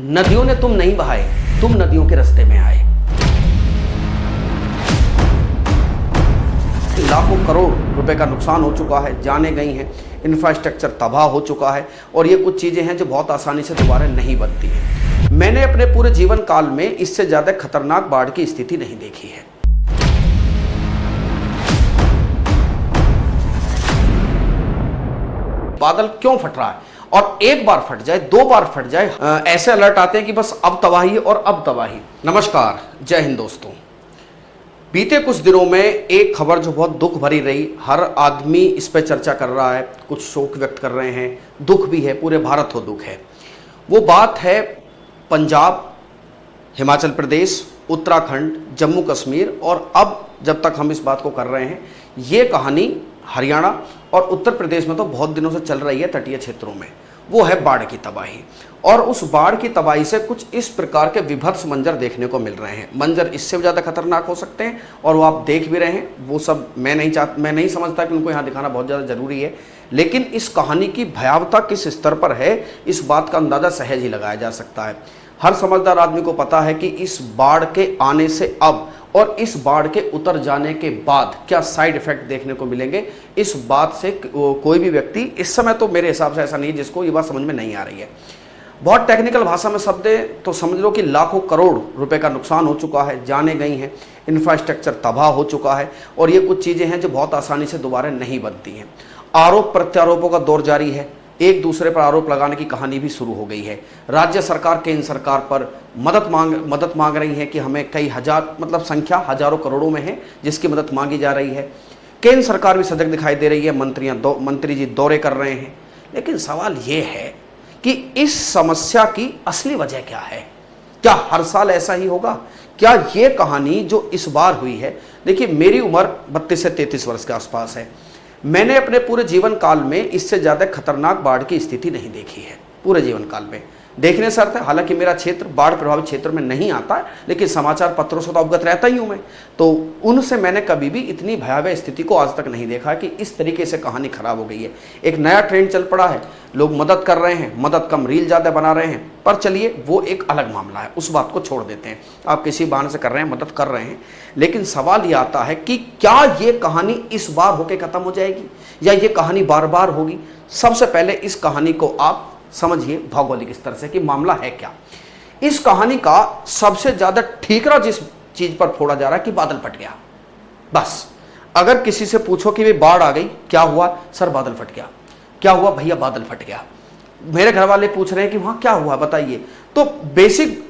नदियों ने तुम नहीं बहाए, तुम नदियों के रास्ते में आए। लाखों करोड़ रुपए का नुकसान हो चुका है, जाने गई हैं, इंफ्रास्ट्रक्चर तबाह हो चुका है और ये कुछ चीज़ें हैं जो बहुत आसानी से दोबारा नहीं बनती हैं। मैंने अपने पूरे जीवन काल में इससे ज़्यादा खतरनाक बाढ़ की स्थिति नहीं देखी है। बादल क्यों फट रहा है और एक बार फट जाए, दो बार फट जाए, ऐसे अलर्ट आते हैं कि बस अब तबाही और अब तबाही। नमस्कार, जय हिंद दोस्तों। बीते कुछ दिनों में एक खबर जो बहुत दुख भरी रही, हर आदमी इस पर चर्चा कर रहा है, कुछ शोक व्यक्त कर रहे हैं, दुख भी है, पूरे भारत को दुख है। वो बात है पंजाब, हिमाचल प्रदेश, उत्तराखंड, जम्मू कश्मीर और अब जब तक हम इस बात को कर रहे हैं, ये कहानी हरियाणा और उत्तर प्रदेश में तो बहुत दिनों से चल रही है तटीय क्षेत्रों में। वो है बाढ़ की तबाही। और उस बाढ़ की तबाही से कुछ इस प्रकार के विभत्स मंजर देखने को मिल रहे हैं। मंजर इससे ज़्यादा खतरनाक हो सकते हैं और वो आप देख भी रहे हैं। वो सब मैं नहीं समझता कि उनको यहाँ दिखाना बहुत ज़्यादा ज़रूरी है, लेकिन इस कहानी की भयावहता किस स्तर पर है, इस बात का अंदाज़ा सहज ही लगाया जा सकता है। हर समझदार आदमी को पता है कि इस बाढ़ के आने से अब और इस बाढ़ के उतर जाने के बाद क्या साइड इफेक्ट देखने को मिलेंगे, इस बात से कोई भी व्यक्ति इस समय तो मेरे हिसाब से ऐसा नहीं है जिसको ये बात समझ में नहीं आ रही है। बहुत टेक्निकल भाषा में शब्द है तो समझ लो कि लाखों करोड़ रुपए का नुकसान हो चुका है, जाने गई हैं, इंफ्रास्ट्रक्चर तबाह हो चुका है और ये कुछ चीज़ें हैं जो बहुत आसानी से दोबारा नहीं बनती हैं। आरोप प्रत्यारोपों का दौर जारी है, एक दूसरे पर आरोप लगाने की कहानी भी शुरू हो गई है। राज्य सरकार केंद्र सरकार पर मदद मांग रही है कि हमें कई हजार, मतलब संख्या हजारों करोड़ों में है जिसकी मदद मांगी जा रही है। केंद्र सरकार भी सजग दिखाई दे रही है, मंत्री जी दौरे कर रहे हैं। लेकिन सवाल ये है कि इस समस्या की असली वजह क्या है? क्या हर साल ऐसा ही होगा? क्या ये कहानी जो इस बार हुई है, देखिए मेरी उम्र 32 से 33 वर्ष के आसपास है। मैंने अपने पूरे जीवन काल में इससे ज़्यादा खतरनाक बाढ़ की स्थिति नहीं देखी है। पूरे जीवन काल में देखने से अर्थ है, हालांकि मेरा क्षेत्र बाढ़ प्रभावित क्षेत्र में नहीं आता है, लेकिन समाचार पत्रों से तो अवगत रहता ही हूँ मैं, तो उनसे मैंने कभी भी इतनी भयावह स्थिति को आज तक नहीं देखा कि इस तरीके से कहानी खराब हो गई है। एक नया ट्रेंड चल पड़ा है, लोग मदद कर रहे हैं, मदद कम रील ज़्यादा बना रहे हैं, पर चलिए वो एक अलग मामला है, उस बात को छोड़ देते हैं। आप किसी बहाने से कर रहे हैं, मदद कर रहे हैं, लेकिन सवाल ये आता है कि क्या ये कहानी इस बार होके ख़त्म हो जाएगी या ये कहानी बार बार होगी? सबसे पहले इस कहानी को आप समझिए भौगोलिक स्तर से कि मामला है क्या। इस कहानी का सबसे ज्यादा ठीकरा जिस चीज पर फोड़ा जा रहा है कि बादल फट गया। बस अगर किसी से पूछो कि भाई बाढ़ आ गई, क्या हुआ? सर बादल फट गया। क्या हुआ भैया? बादल फट गया। मेरे घर वाले पूछ रहे हैं कि वहां क्या हुआ बताइए, तो बेसिक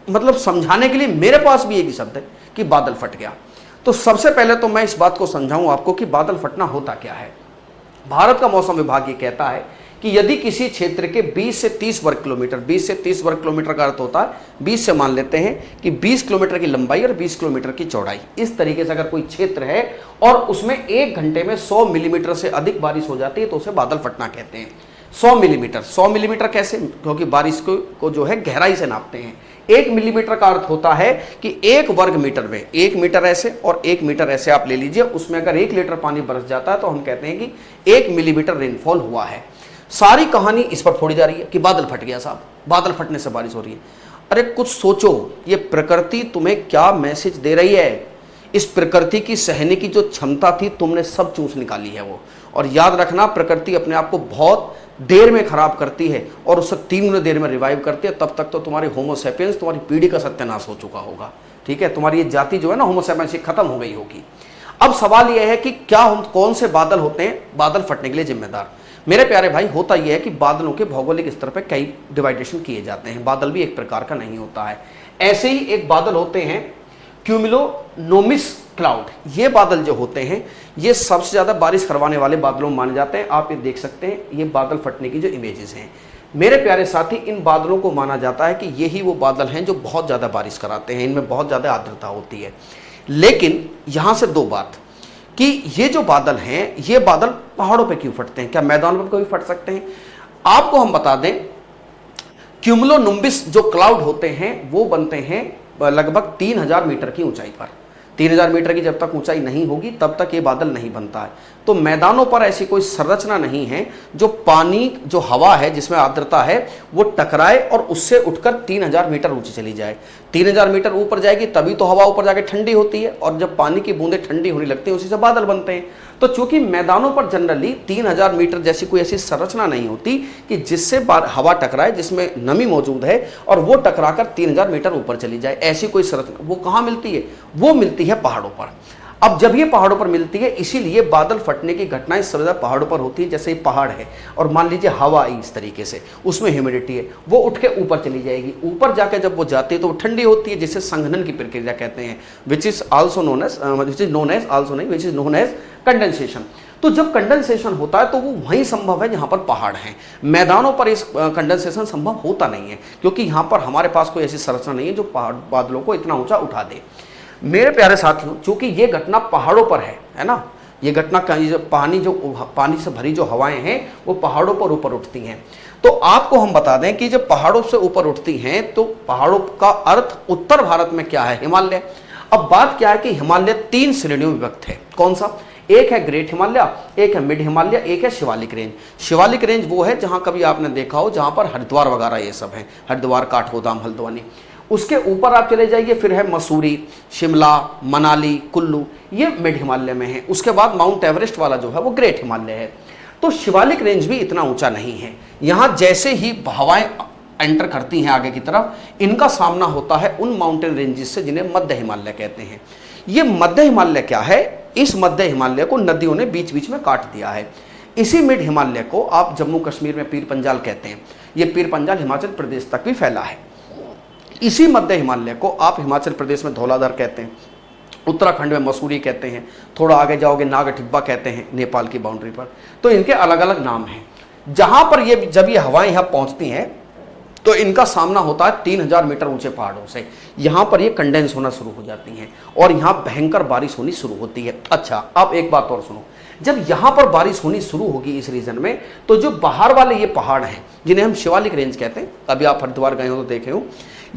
मतलब समझाने के लिए मेरे पास भी एक ही शब्द है कि बादल फट गया। तो सबसे पहले तो मैं इस बात को समझाऊं आपको कि बादल फटना होता क्या है। भारत का मौसम विभाग ये कहता है कि यदि किसी क्षेत्र के 20 से 30 वर्ग किलोमीटर, 20 से 30 वर्ग किलोमीटर का अर्थ होता है, 20 से मान लेते हैं कि 20 किलोमीटर की लंबाई और 20 किलोमीटर की चौड़ाई, इस तरीके से अगर कोई क्षेत्र है और उसमें 1 घंटे में 100 मिलीमीटर से अधिक बारिश हो जाती है तो उसे बादल फटना कहते हैं। 100 मिलीमीटर कैसे? क्योंकि बारिश को जो है गहराई से नापते हैं। 1 मिलीमीटर का अर्थ होता है कि 1 वर्ग मीटर में 1 मीटर ऐसे और 1 मीटर ऐसे आप ले लीजिए, उसमें अगर 1 लीटर पानी बरस जाता है तो हम कहते हैं कि 1 मिलीमीटर रेनफॉल हुआ है। सारी कहानी इस पर फोड़ी जा रही है कि बादल फट गया साहब, बादल फटने से बारिश हो रही है। अरे कुछ सोचो, ये प्रकृति तुम्हें क्या मैसेज दे रही है? इस प्रकृति की सहने की जो क्षमता थी तुमने सब चूस निकाली है वो। और याद रखना, प्रकृति अपने आप को बहुत देर में खराब करती है और उससे 3 गुना देर में रिवाइव करती है। तब तक तो तुम्हारी होमो सैपियंस, तुम्हारी पीढ़ी का सत्यानाश हो चुका होगा। ठीक है, तुम्हारी ये जाति जो है ना होमो सैपियंस खत्म हो गई होगी। अब सवाल यह है कि क्या हम कौन से बादल होते हैं बादल फटने के लिए जिम्मेदार? मेरे प्यारे भाई, होता यह है कि बादलों के भौगोलिक स्तर पर कई डिवाइडेशन किए जाते हैं। बादल भी एक प्रकार का नहीं होता है। ऐसे ही एक बादल होते हैं क्यूमुलोनिम्बस क्लाउड। ये बादल जो होते हैं ये सबसे ज़्यादा बारिश करवाने वाले बादलों माने जाते हैं। आप ये देख सकते हैं, ये बादल फटने की जो इमेजेस हैं। मेरे प्यारे साथी, इन बादलों को माना जाता है कि यही वो बादल हैं जो बहुत ज़्यादा बारिश कराते हैं, इनमें बहुत ज़्यादा आर्द्रता होती है। लेकिन यहाँ से दो बात कि ये जो बादल हैं, ये बादल पहाड़ों पे क्यों फटते हैं? क्या मैदान पर कोई फट सकते हैं? आपको हम बता दें, क्यूमुलोनिम्बस जो क्लाउड होते हैं वो बनते हैं लगभग 3000 मीटर की ऊंचाई पर। 3000 मीटर की जब तक ऊंचाई नहीं होगी तब तक ये बादल नहीं बनता है। तो मैदानों पर ऐसी कोई संरचना नहीं है जो पानी, जो हवा है जिसमें आर्द्रता है, वो टकराए और उससे उठकर 3000 मीटर ऊंची चली जाए। 3000 मीटर ऊपर जाएगी तभी तो हवा ऊपर जाके ठंडी होती है, और जब पानी की बूंदें ठंडी होने लगती हैं उसी से बादल बनते हैं। तो चूंकि मैदानों पर जनरली 3000 मीटर जैसी कोई ऐसी संरचना नहीं होती कि जिससे हवा टकराए, जिसमें नमी मौजूद है और वो टकराकर 3000 मीटर ऊपर चली जाए, ऐसी कोई संरचना वो कहाँ मिलती है? वो मिलती है पहाड़ों पर। अब जब ये पहाड़ों पर मिलती है, इसीलिए बादल फटने की घटनाएं सबसे ज्यादा पहाड़ों पर होती है। जैसे ये पहाड़ है और मान लीजिए हवा आई इस तरीके से, उसमें ह्यूमिडिटी है, वो उठ के ऊपर चली जाएगी। ऊपर जाके जब वो जाती है तो वो ठंडी होती है, जिसे संघनन की प्रक्रिया कहते हैं, which is known as condensation. तो जब कंडेंसेशन होता है तो वो वहीं संभव है जहां पर पहाड़ हैं। मैदानों पर इस कंडेंसेशन संभव होता नहीं है, क्योंकि यहां पर हमारे पास कोई ऐसी संरचना नहीं है जो पहाड़ बादलों को इतना ऊंचा उठा दे। मेरे प्यारे साथियों, चूंकि ये घटना पहाड़ों पर है ना, ये घटना पानी से भरी जो हवाएं हैं वो पहाड़ों पर ऊपर उठती हैं। तो आपको हम बता दें कि जब पहाड़ों से ऊपर उठती हैं तो पहाड़ों का अर्थ उत्तर भारत में क्या है? हिमालय। अब बात क्या है कि हिमालय 3 श्रेणियों में विभक्त है। कौन सा? एक है ग्रेट हिमालय, एक है मिड हिमालय, एक है शिवालिक रेंज। शिवालिक रेंज वो है जहां कभी आपने देखा हो जहां पर हरिद्वार वगैरह ये सब है, हरिद्वार, काठगोदाम, हल्द्वानी। उसके ऊपर आप चले जाइए, फिर है मसूरी, शिमला, मनाली, कुल्लू, ये मिड हिमालय में है। उसके बाद माउंट एवरेस्ट वाला जो है वो ग्रेट हिमालय है। तो शिवालिक रेंज भी इतना ऊंचा नहीं है। यहाँ जैसे ही हवाएं एंटर करती हैं आगे की तरफ, इनका सामना होता है उन माउंटेन रेंजेस से जिन्हें मध्य हिमालय कहते हैं। ये मध्य हिमालय क्या है? इस मध्य हिमालय को नदियों ने बीच बीच में काट दिया है। इसी मिड हिमालय को आप जम्मू कश्मीर में पीर पंजाल कहते हैं। ये पीर पंजाल हिमाचल प्रदेश तक भी फैला है। इसी मध्य हिमालय को आप हिमाचल प्रदेश में धौलाधार कहते हैं, उत्तराखंड में मसूरी कहते हैं, थोड़ा आगे जाओगे नागटिब्बा कहते हैं नेपाल की बाउंड्री पर। तो इनके अलग अलग नाम हैं। जहां पर जब ये हवाएं यहां पहुंचती हैं तो इनका सामना होता है 3000 मीटर ऊंचे पहाड़ों से। यहां पर ये कंडेंस होना शुरू हो जाती हैं और यहां भयंकर बारिश होनी शुरू होती है। अच्छा, अब एक बात और सुनो, जब यहां पर बारिश होनी शुरू होगी इस रीजन में, तो जो बाहर वाले ये पहाड़ हैं जिन्हें हम शिवालिक रेंज कहते हैं, अभी आप हरिद्वार गए हो तो देखे हो,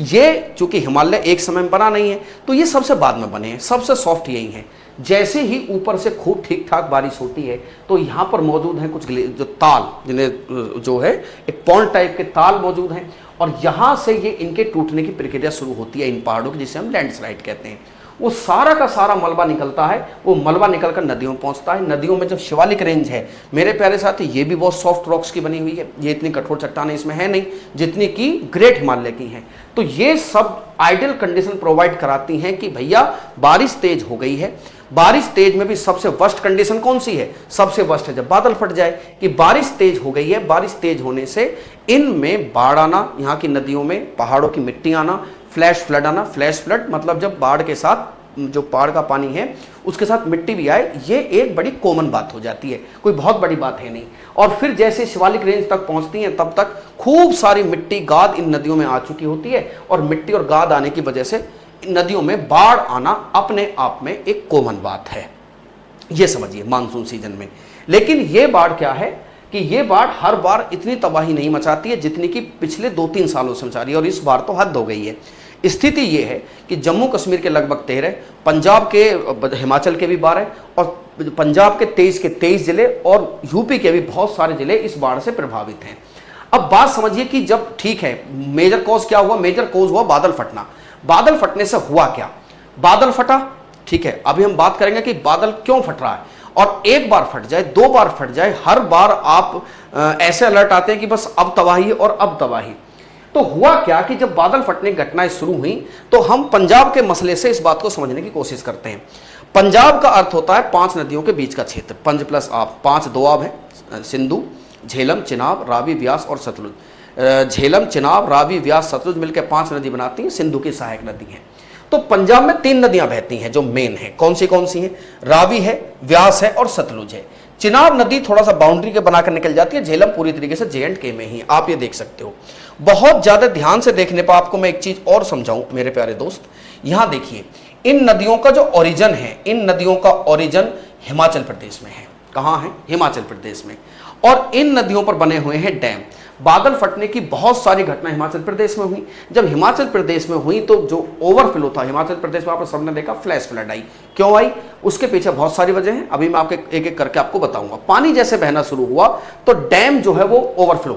ये चूंकि हिमालय एक समय में बना नहीं है तो ये सबसे बाद में बने हैं, सबसे सॉफ्ट यही है। जैसे ही ऊपर से खूब ठीक ठाक बारिश होती है तो यहाँ पर मौजूद हैं कुछ जो ताल, जिन्हें जो है एक पॉन्ड टाइप के ताल मौजूद हैं, और यहाँ से ये इनके टूटने की प्रक्रिया शुरू होती है इन पहाड़ों की, जिसे हम लैंडस्लाइड कहते हैं। वो सारा का सारा मलबा निकलता है, वो मलबा निकलकर नदियों में पहुंचता है। नदियों में जब शिवालिक रेंज है मेरे प्यारे साथी, ये भी बहुत सॉफ्ट रॉक्स की बनी हुई है, ये इतनी कठोर चट्टानें इसमें है नहीं जितनी कि ग्रेट हिमालय की हैं। तो ये सब आइडियल कंडीशन प्रोवाइड कराती हैं कि भैया बारिश तेज हो गई है। बारिश तेज में भी सबसे वर्स्ट कंडीशन कौन सी है? सबसे वर्स्ट है जब बादल फट जाए, कि बारिश तेज हो गई है। बारिश तेज होने से इनमें बाढ़ आना, यहाँ की नदियों में पहाड़ों की मिट्टी आना, फ्लैश फ्लड आना। फ्लैश फ्लड मतलब जब बाढ़ के साथ जो पहाड़ का पानी है उसके साथ मिट्टी भी आए, ये एक बड़ी कॉमन बात हो जाती है, कोई बहुत बड़ी बात है नहीं। और फिर जैसे शिवालिक रेंज तक पहुंचती हैं तब तक खूब सारी मिट्टी गाद इन नदियों में आ चुकी होती है, और मिट्टी और गाद आने की वजह से नदियों में बाढ़ आना अपने आप में एक कॉमन बात है, ये समझिए मानसून सीजन में। लेकिन ये बाढ़ क्या है कि ये बाढ़ हर बार इतनी तबाही नहीं मचाती है जितनी कि पिछले 2-3 सालों से मचा रही है, और इस बार तो हद हो गई है। स्थिति ये है कि जम्मू कश्मीर के लगभग 13, पंजाब के, हिमाचल के भी 12, और पंजाब के 23 के 23 जिले, और यूपी के भी बहुत सारे जिले इस बाढ़ से प्रभावित हैं। अब बात समझिए कि जब ठीक है, मेजर कॉज क्या हुआ? मेजर कॉज हुआ बादल फटना। बादल फटने से हुआ क्या? बादल फटा, ठीक है, अभी हम बात करेंगे कि बादल क्यों फट रहा है। और एक बार फट जाए, 2 बार फट जाए, हर बार आप ऐसे अलर्ट आते हैं कि बस अब तबाही और अब तबाही। तो हुआ क्या कि जब बादल फटने की घटनाएं शुरू हुई तो हम पंजाब के मसले से इस बात को समझने की कोशिश करते हैं। पंजाब का अर्थ होता है 5 नदियों के बीच का क्षेत्र, पंज प्लस आब, 5 दोआब है, सिंधु, झेलम, चिनाब, रावी, व्यास और सतलुज। झेलम, चिनाब, रावी, व्यास, सतलुज मिलकर 5 नदी बनाती हैं, सिंधु की सहायक नदी है। तो पंजाब में 3 नदियां बहती हैं जो मेन है। कौन सी हैं? रावी है, व्यास है और सतलुज है। चिनाब नदी थोड़ा सा बाउंड्री के बनाकर निकल जाती है, झेलम पूरी तरीके से J&K में ही, आप ये देख सकते हो। बहुत ज्यादा ध्यान से देखने पर आपको मैं एक चीज और समझाऊं मेरे प्यारे दोस्त, यहां देखिए, इन नदियों का जो ओरिजिन है, इन नदियों का ओरिजिन हिमाचल प्रदेश में है। कहां है? हिमाचल प्रदेश में। और इन नदियों पर बने हुए हैं डैम। बादल फटने की बहुत सारी घटना हिमाचल प्रदेश में हुई। जब हिमाचल प्रदेश में हुई तो जो ओवरफ्लो था हिमाचल प्रदेश में, आप सबने देखा फ्लैश फ्लड आई। क्यों आई? उसके पीछे बहुत सारी वजह हैं, अभी मैं आपके एक एक करके आपको बताऊंगा। पानी जैसे बहना शुरू हुआ तो डैम जो है वो ओवरफ्लो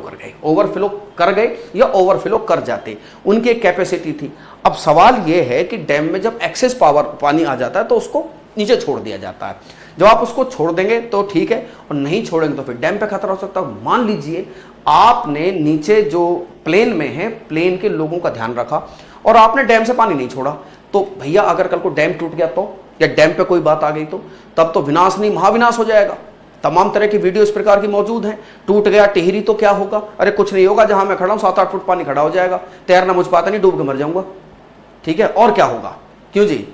कर गए या ओवरफ्लो कर जाते, उनकी एक कैपेसिटी थी। अब सवाल यह है कि डैम में जब एक्सेस पावर पानी आ जाता है तो उसको नीचे छोड़ दिया जाता है। जब आप उसको छोड़ देंगे तो ठीक है, और नहीं छोड़ेंगे तो फिर डैम पे खतरा हो सकता है। मान लीजिए आपने नीचे जो प्लेन में है, प्लेन के लोगों का ध्यान रखा और आपने डैम से पानी नहीं छोड़ा, तो भैया अगर कल को डैम टूट गया तो, या डैम पे कोई बात आ गई तो, तब तो विनाश नहीं महाविनाश हो जाएगा। तमाम तरह की वीडियो इस प्रकार की मौजूद हैं। टूट गया टिहरी तो क्या होगा? अरे कुछ नहीं होगा, जहां मैं खड़ा हूं 7-8 फुट पानी खड़ा हो जाएगा, तैरना मुझ पाता नहीं, डूब के मर जाऊंगा। ठीक है, और क्या होगा? क्यों जी?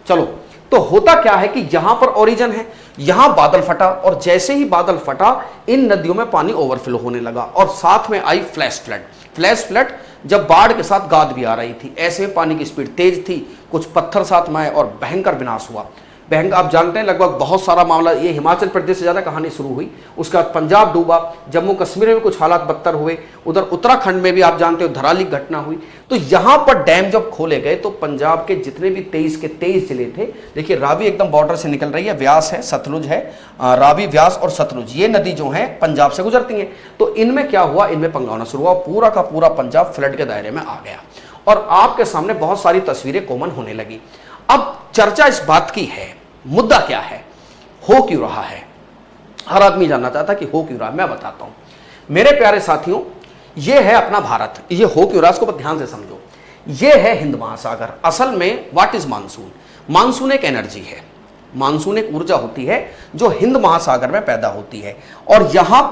चलो, तो होता क्या है कि यहां पर ओरिजिन है, यहां बादल फटा, और जैसे ही बादल फटा इन नदियों में पानी ओवरफ्लो होने लगा और साथ में आई फ्लैश फ्लड। फ्लैश फ्लड जब बाढ़ के साथ गाद भी आ रही थी, ऐसे पानी की स्पीड तेज थी, कुछ पत्थर साथ में आए और भयंकर विनाश हुआ। आप जानते हैं लगभग बहुत सारा मामला ये हिमाचल प्रदेश से ज़्यादा कहानी शुरू हुई, उसके बाद पंजाब डूबा, जम्मू कश्मीर में कुछ हालात बदतर हुए, उधर उत्तराखंड में भी आप जानते हो धराली घटना हुई। तो यहाँ पर डैम जब खोले गए तो पंजाब के जितने भी 23 के 23 जिले थे, देखिए रावी एकदम बॉर्डर से निकल रही है, व्यास है, सतलुज है, रावी, व्यास और सतलुज, ये नदी जो है पंजाब से गुजरती हैं। तो इनमें क्या हुआ, इनमें पंगा होना शुरू हुआ, पूरा का पूरा पंजाब फ्लड के दायरे में आ गया और आपके सामने बहुत सारी तस्वीरें कॉमन होने लगी। अब चर्चा इस बात की है, मुद्दा क्या है, हो क्यों रहा है? हर आदमी जानना चाहता है कि हो क्यों रहा है। मैं बताता हूं मेरे प्यारे साथियों, ये है अपना भारत, ये हो क्यों रहा है इसको ध्यान से समझो। ये है हिंद महासागर। असल में व्हाट इज मानसून? मानसून एक एनर्जी है, मानसून एक ऊर्जा होती है जो हिंद महासागर में पैदा होती है, और यहां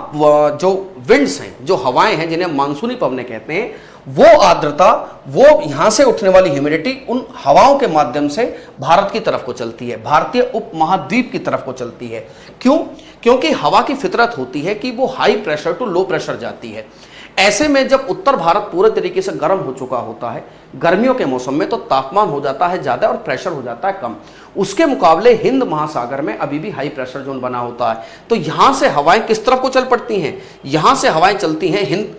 जो विंड्स हैं, जो हवाएं हैं, जिन्हें मानसूनी पवनें कहते हैं, वो आर्द्रता, वो यहां से उठने वाली ह्यूमिडिटी उन हवाओं के माध्यम से भारत की तरफ को चलती है, भारतीय उपमहाद्वीप की तरफ को चलती है। क्यों? क्योंकि हवा की फितरत होती है कि वो high pressure to low pressure जाती है। ऐसे में जब उत्तर भारत पूरे तरीके से गर्म हो चुका होता है गर्मियों के मौसम में, तो तापमान हो जाता है ज्यादा और प्रेशर हो जाता है कम। उसके मुकाबले हिंद महासागर में अभी भी हाई प्रेशर जोन बना होता है। तो यहां से हवाएं किस तरफ को चल पड़ती हैं? यहां से हवाएं चलती हैं हिंद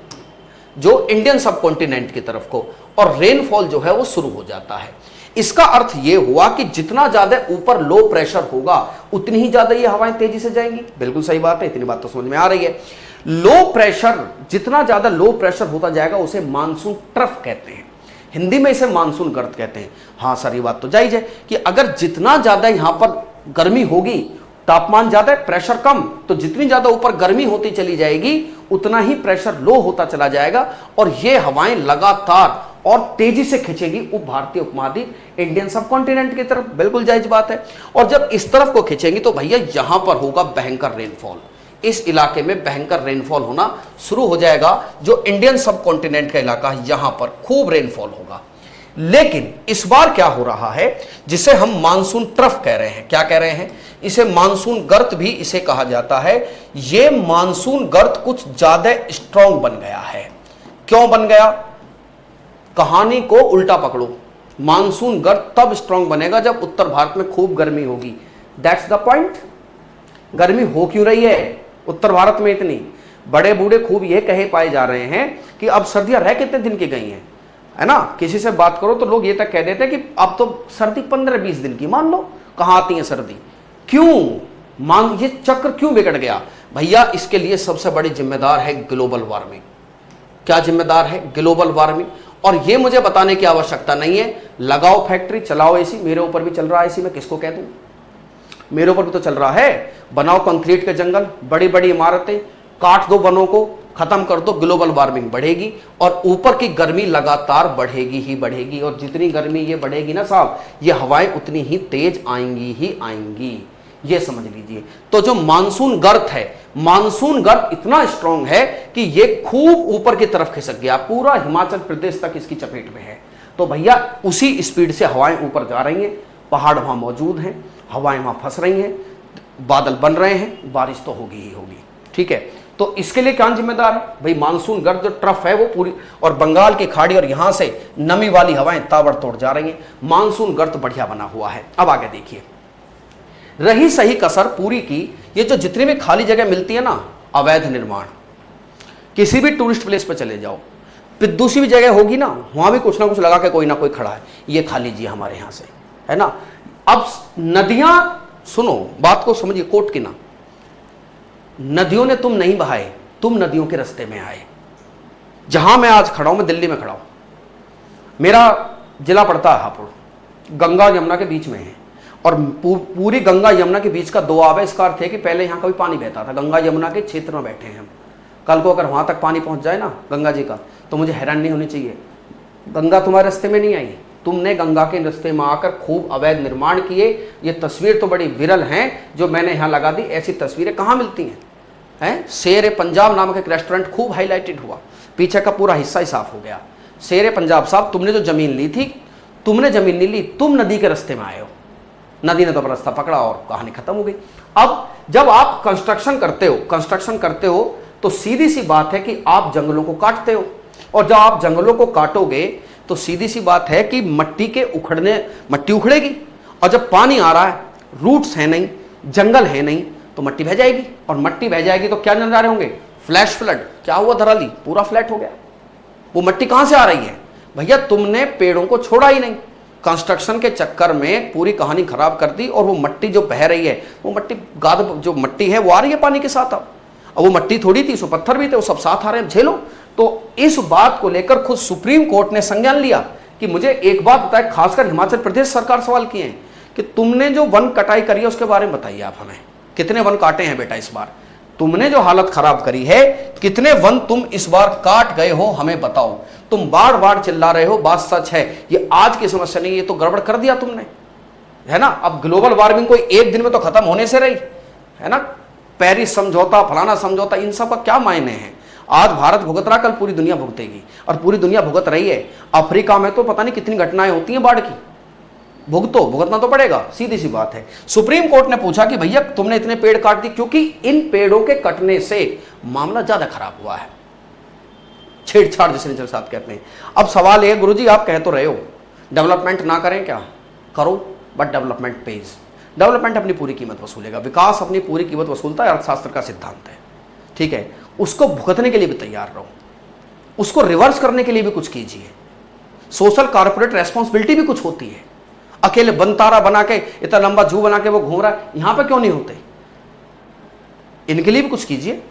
जो इंडियन सब कॉन्टिनेंट की तरफ को, और रेनफॉल जो है वो शुरू हो जाता है। इसका अर्थ ये हुआ कि जितना ज्यादा ऊपर लो प्रेशर होगा उतनी ही ज्यादा ये हवाएं तेजी से जाएंगी। बिल्कुल सही बात है, इतनी बात तो समझ में आ रही है। लो प्रेशर, जितना ज्यादा लो प्रेशर होता जाएगा उसे मानसून ट्रफ कहते हैं, हिंदी में इसे मानसून गर्त कहते हैं। हाँ सर, ये बात तो जायज है कि अगर जितना ज्यादा यहां पर गर्मी होगी, तापमान ज्यादा है, प्रेशर कम, तो जितनी ज्यादा ऊपर गर्मी होती चली जाएगी उतना ही प्रेशर लो होता चला जाएगा, और ये हवाएं लगातार और तेजी से खींचेगी भारतीय उपमहाद्वीप इंडियन सब कॉन्टिनेंट की तरफ। बिल्कुल जायज बात है। और जब इस तरफ को खींचेंगी तो भैया यहां पर होगा भयंकर रेनफॉल, इस इलाके में भयंकर रेनफॉल होना शुरू हो जाएगा। जो इंडियन सब कॉन्टिनेंट का इलाका है यहां पर खूब रेनफॉल होगा। लेकिन इस बार क्या हो रहा है, जिसे हम मानसून ट्रफ कह रहे हैं, क्या कह रहे हैं, इसे मानसून गर्त भी इसे कहा जाता है। यह मानसून गर्त कुछ ज्यादा स्ट्रॉन्ग बन गया है। क्यों बन गया? कहानी को उल्टा पकड़ो। मानसून गर्त तब स्ट्रॉन्ग बनेगा जब उत्तर भारत में खूब गर्मी होगी। That's the point. गर्मी हो क्यों रही है उत्तर भारत में इतनी? बड़े बूढ़े खूब ये कहे पाए जा रहे हैं कि अब सर्दियां रह कितने दिन की गई हैं, है ना। किसी से बात करो तो लोग ये तक कह देते हैं कि अब तो सर्दी 15-20 दिन की, मान लो कहां आती है सर्दी। क्यों ये चक्र क्यों बिगड़ गया? भैया इसके लिए सबसे बड़ी जिम्मेदार है ग्लोबल वार्मिंग। क्या जिम्मेदार है? Global warming. और ये मुझे बताने की आवश्यकता नहीं है, लगाओ फैक्ट्री, चलाओ एसी। मेरे ऊपर भी चल रहा है एसी, मैं किसको कह दूं, मेरे ऊपर भी तो चल रहा है। बनाओ कंक्रीट के जंगल, बड़ी बड़ी इमारतें, काट दो वनों को, खत्म कर दो, ग्लोबल वार्मिंग बढ़ेगी और ऊपर की गर्मी लगातार बढ़ेगी ही बढ़ेगी। और जितनी गर्मी ये बढ़ेगी ना साहब, ये हवाएं उतनी ही तेज आएंगी ही आएंगी, ये समझ लीजिए। तो जो मानसून गर्त है, मानसून गर्त इतना स्ट्रांग है कि ये खूब ऊपर की तरफ खिसक गया, पूरा हिमाचल प्रदेश तक इसकी चपेट में है। तो भैया उसी स्पीड से हवाएं ऊपर जा रही हैं, पहाड़ वहां मौजूद हैं, हवाएं वहां फंस रही हैं, बादल बन रहे हैं, बारिश तो होगी ही होगी। ठीक है, तो इसके लिए कौन जिम्मेदार है? भाई मानसून गर्त जो ट्रफ है वो पूरी, और बंगाल की खाड़ी और यहां से नमी वाली हवाएं ताबड़तोड़ जा रही हैं। मानसून गर्त बढ़िया बना हुआ है। अब आगे देखिए, रही सही कसर पूरी की, ये जो जितनी भी खाली जगह मिलती है ना, अवैध निर्माण। किसी भी टूरिस्ट प्लेस पर चले जाओ, फिर दूसरी भी जगह होगी ना, वहां भी कुछ ना कुछ लगा के कोई ना कोई खड़ा है, ये खा लीजिए हमारे यहां से, है ना। अब नदियां, सुनो बात को समझिए, कोट की ना, नदियों ने तुम नहीं बहाए, तुम नदियों के रास्ते में आए। जहां मैं आज खड़ा हूं, मैं दिल्ली में खड़ा हूं, मेरा जिला पड़ता है हापुड़, गंगा यमुना के बीच में है, और पूरी गंगा यमुना के बीच का दोआब है। इसका अर्थ है कि पहले यहां कभी पानी बहता था, गंगा यमुना के क्षेत्र में बैठे हैं हम। कल को अगर वहां तक पानी पहुंच जाए ना गंगा जी का, तो मुझे हैरान नहीं होनी चाहिए, गंगा तुम्हारे रास्ते में नहीं आई, तुमने गंगा के रास्ते में आकर खूब अवैध निर्माण किए। ये तस्वीर तो बड़ी विरल हैं जो मैंने यहाँ लगा दी, ऐसी तस्वीरें कहाँ मिलती हैं। शेर पंजाब नामक एक रेस्टोरेंट खूब हाईलाइटेड हुआ, पीछे का पूरा हिस्सा ही साफ हो गया। शेर पंजाब साहब, तुमने जो जमीन ली थी, तुमने जमीन नहीं ली, तुम नदी के रास्ते में आए हो, नदी ने तो अपना रास्ता पकड़ा और कहानी खत्म हो गई। अब जब आप कंस्ट्रक्शन करते हो तो सीधी सी बात है कि आप जंगलों को काटते हो, और जब आप जंगलों को काटोगे तो सीधी सी बात है कि मट्टी उखड़ेगी, और जब पानी आ रहा है, रूट्स है नहीं, जंगल है नहीं, तो मट्टी बह जाएगी, और मट्टी बह जाएगी तो क्या नजारे होंगे, फ्लैश फ्लड। क्या हुआ धराली, पूरा फ्लैट हो गया। वो मट्टी कहां से आ रही है भैया, तुमने पेड़ों को छोड़ा ही नहीं, कंस्ट्रक्शन के चक्कर में पूरी कहानी खराब कर दी, और वो मट्टी जो बह रही है, वो मट्टी जो मट्टी है वो आ रही है पानी के साथ। अब वो मट्टी थोड़ी थी, उसमें पत्थर भी थे, वो सब साथ आ रहे हैं, झेलो। तो इस बात को लेकर खुद सुप्रीम कोर्ट ने संज्ञान लिया कि मुझे एक बात बताए, खासकर हिमाचल प्रदेश सरकार सवाल किए हैं कि तुमने जो वन कटाई करी है उसके बारे में बताइए आप हमें, कितने वन काटे हैं बेटा इस बार, तुमने जो हालत खराब करी है, कितने वन तुम इस बार काट गए हो हमें बताओ। तुम बार बार चिल्ला रहे हो, बात सच है, ये आज की समस्या नहीं, ये तो गड़बड़ कर दिया तुमने, है ना। अब ग्लोबल वार्मिंग कोई एक दिन में तो खत्म होने से रही, है ना। पेरिस समझौता, फलाना समझौता, इन सब का क्या मायने हैं। आज भारत भुगत रहा, कल पूरी दुनिया भुगतेगी, और पूरी दुनिया भुगत रही है। अफ्रीका में तो पता नहीं कितनी घटनाएं होती हैं बाढ़ की, भुगतना तो पड़ेगा, सीधी सी बात है। सुप्रीम कोर्ट ने पूछा कि भैया तुमने इतने पेड़ काट दिए, क्योंकि इन पेड़ों के कटने से मामला ज्यादा खराब हुआ है, छेड़छाड़ जिसे निचल साथ कहते हैं। अब सवाल है, गुरुजी आप कह तो रहे हो डेवलपमेंट ना करें, क्या करो, बट डेवलपमेंट पेज, डेवलपमेंट अपनी पूरी कीमत वसूलेगा, विकास अपनी पूरी कीमत वसूलता है, अर्थशास्त्र का सिद्धांत है, ठीक है। उसको भुगतने के लिए भी तैयार रहो, उसको रिवर्स करने के लिए भी कुछ कीजिए। सोशल कॉर्पोरेट रेस्पॉन्सिबिलिटी भी कुछ होती है। अकेले बनतारा बना के, इतना लंबा जू बना के वो घूम रहा है, यहां पे क्यों नहीं होते, इनके लिए भी कुछ कीजिए,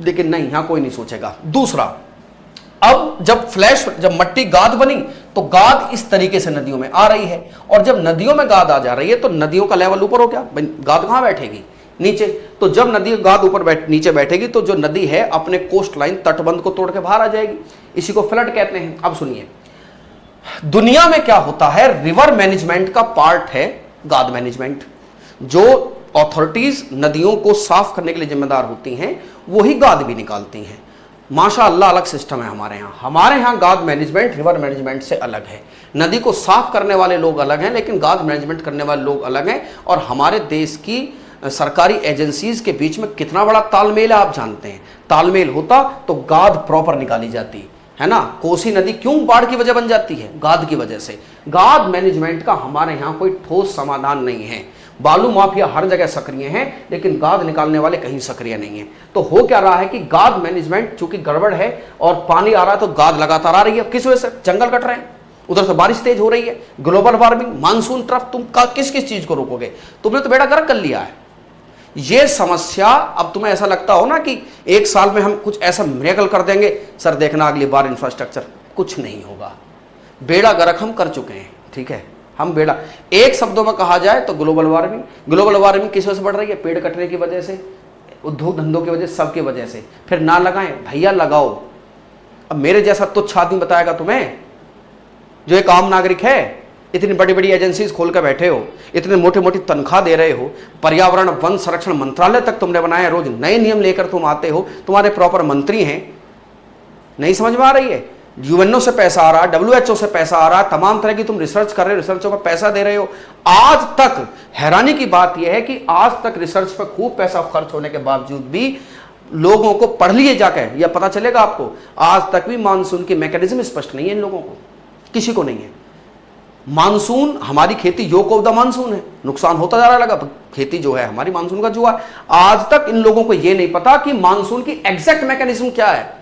लेकिन नहीं, यहां कोई नहीं सोचेगा। दूसरा, अब जब मट्टी गाद बनी तो गाद इस तरीके से नदियों में आ रही है, और जब नदियों में गाद आ जा रही है तो नदियों का लेवल ऊपर हो गया, गाद कहां बैठेगी, नीचे। तो जब नदी गाद ऊपर नीचे बैठेगी तो जो नदी है अपने कोस्ट लाइन, तटबंध को तोड़ के बाहर आ जाएगी, इसी को फ्लड कहते हैं। अब सुनिए, दुनिया में क्या होता है, रिवर मैनेजमेंट का पार्ट है गाद मैनेजमेंट। जो अथॉरिटीज नदियों को साफ करने के लिए जिम्मेदार होती हैं, वही गाद भी निकालती हैं। माशाअल्लाह अलग सिस्टम है हमारे यहाँ गाद मैनेजमेंट रिवर मैनेजमेंट से अलग है। नदी को साफ करने वाले लोग अलग हैं, लेकिन गाद मैनेजमेंट करने वाले लोग अलग हैं। और हमारे देश की सरकारी एजेंसीज के बीच में कितना बड़ा तालमेल है आप जानते हैं। तालमेल होता तो गाद प्रॉपर निकाली जाती, है ना। कोसी नदी क्यों बाढ़ की वजह बन जाती है, गाद की वजह से। गाद मैनेजमेंट का हमारे यहाँ कोई ठोस समाधान नहीं है। बालू माफिया हर जगह सक्रिय हैं, लेकिन गाद निकालने वाले कहीं सक्रिय नहीं है। तो हो क्या रहा है कि गाद मैनेजमेंट चूंकि गड़बड़ है और पानी आ रहा है तो गाद लगातार आ रही है। किस वजह से, जंगल कट रहे हैं, उधर से बारिश तेज हो रही है, ग्लोबल वार्मिंग, मानसून ट्रफ, तुम किस किस चीज को रोकोगे, तुमने तो बेड़ा गर्क कर लिया है। ये समस्या, अब तुम्हें ऐसा लगता हो ना कि एक साल में हम कुछ ऐसा मिरेकल कर देंगे, सर देखना अगली बार इंफ्रास्ट्रक्चर, कुछ नहीं होगा। बेड़ा गर्क हम कर चुके हैं, ठीक है। हम बेड़ा, एक शब्दों में कहा जाए तो ग्लोबल वार्मिंग किस वजह से बढ़ रही है, पेड़ कटने की वजह से, उद्योग धंधों की वजह से, सबकी वजह से। फिर ना लगाएं भैया, लगाओ। अब मेरे जैसा तुच्छ आदमी बताएगा तुम्हें, जो एक आम नागरिक है, इतनी बड़ी बड़ी एजेंसीज खोल कर बैठे हो, इतने मोटी मोटी तनख्वाह दे रहे हो, पर्यावरण वन संरक्षण मंत्रालय तक तुमने बनाया, रोज नए नियम लेकर तुम आते हो, तुम्हारे प्रॉपर मंत्री हैं, नहीं समझ में आ रही है। यूएनओ से पैसा आ रहा है, WHO से पैसा आ रहा है, तमाम तरह की तुम रिसर्च कर रहे हो, रिसर्चों पर पैसा दे रहे हो। आज तक हैरानी की बात यह है कि आज तक रिसर्च पर खूब पैसा खर्च होने के बावजूद भी लोगों को पढ़ लिए जाकर, यह पता चलेगा आपको, आज तक भी मानसून की मैकेनिज्म स्पष्ट नहीं है इन लोगों को, किसी को नहीं है। मानसून हमारी खेती योक ऑफ द मानसून है, नुकसान होता जा रहा है लगा, खेती जो है हमारी मानसून का जुआ है। आज तक इन लोगों को यह नहीं पता कि मानसून की एग्जैक्ट मैकेनिज्म क्या है।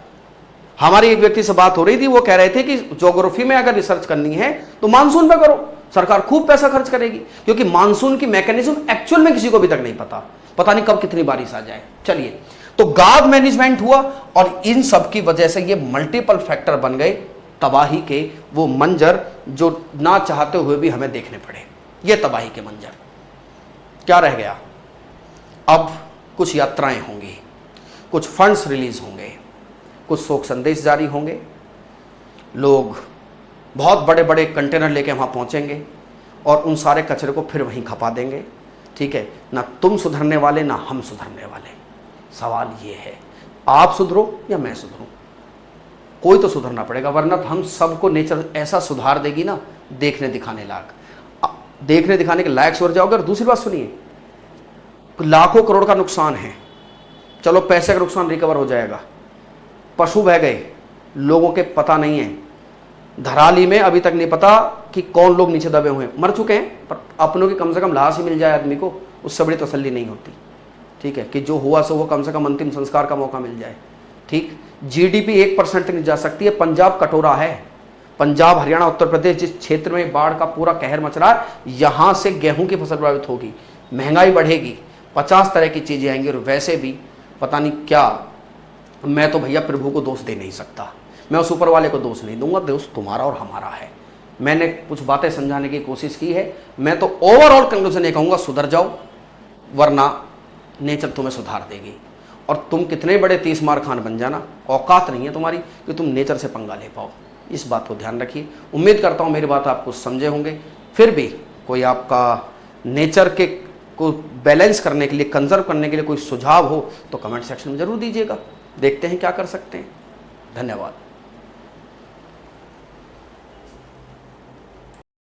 हमारी एक व्यक्ति से बात हो रही थी, वो कह रहे थे कि ज्योग्राफी में अगर रिसर्च करनी है तो मानसून पे करो, सरकार खूब पैसा खर्च करेगी, क्योंकि मानसून की मैकेनिज्म एक्चुअल में किसी को अभी तक नहीं पता नहीं कब कितनी बारिश आ जाए। चलिए, तो गाद मैनेजमेंट हुआ और इन सब की वजह से ये मल्टीपल फैक्टर बन गए तबाही के, वो मंजर जो ना चाहते हुए भी हमें देखने पड़े। ये तबाही के मंजर। क्या रह गया? अब कुछ यात्राएं होंगी, कुछ फंड्स रिलीज होंगे, कुछ शोक संदेश जारी होंगे, लोग बहुत बड़े बड़े कंटेनर लेके वहाँ पहुँचेंगे और उन सारे कचरे को फिर वहीं खपा देंगे। ठीक है, ना तुम सुधरने वाले ना हम सुधरने वाले। सवाल ये है, आप सुधरो या मैं सुधरूं? कोई तो सुधरना पड़ेगा, वरना हम सबको नेचर ऐसा सुधार देगी ना, देखने दिखाने दिखाने के लायक सुधर जाओगे। और दूसरी बात सुनिए, लाखों करोड़ का नुकसान है, चलो पैसे का नुकसान रिकवर हो जाएगा, पशु बह गए, लोगों के पता नहीं है, धराली में अभी तक नहीं पता कि कौन लोग नीचे दबे हुए हैं, मर चुके हैं, पर अपनों की कम से कम लाश ही मिल जाए आदमी को, उससे बड़ी तसल्ली नहीं होती। ठीक है, कि जो हुआ सो वो कम से कम अंतिम संस्कार का मौका मिल जाए। ठीक, जीडीपी 1% तक नहीं जा सकती है, पंजाब कटोरा है, पंजाब हरियाणा उत्तर प्रदेश जिस क्षेत्र में बाढ़ का पूरा कहर मच रहा है, यहां से गेहूं की फसल प्रभावित होगी, महंगाई बढ़ेगी, 50 तरह की चीजें आएंगी, और वैसे भी पता नहीं क्या। मैं तो भैया प्रभु को दोष दे नहीं सकता, मैं उस ऊपर वाले को दोष नहीं दूंगा, दोष तुम्हारा और हमारा है। मैंने कुछ बातें समझाने की कोशिश की है, मैं तो ओवरऑल कंक्लूजन ये कहूंगा, सुधर जाओ, वरना नेचर तुम्हें सुधार देगी। और तुम कितने बड़े 30 मार खान बन जाना, औकात नहीं है तुम्हारी कि तुम नेचर से पंगा ले पाओ। इस बात को ध्यान रखिए। उम्मीद करता हूँ मेरी बात आपको समझे होंगे। फिर भी कोई आपका नेचर के को बैलेंस करने के लिए, कंजर्व करने के लिए कोई सुझाव हो तो कमेंट सेक्शन में जरूर दीजिएगा, देखते हैं क्या कर सकते हैं। धन्यवाद।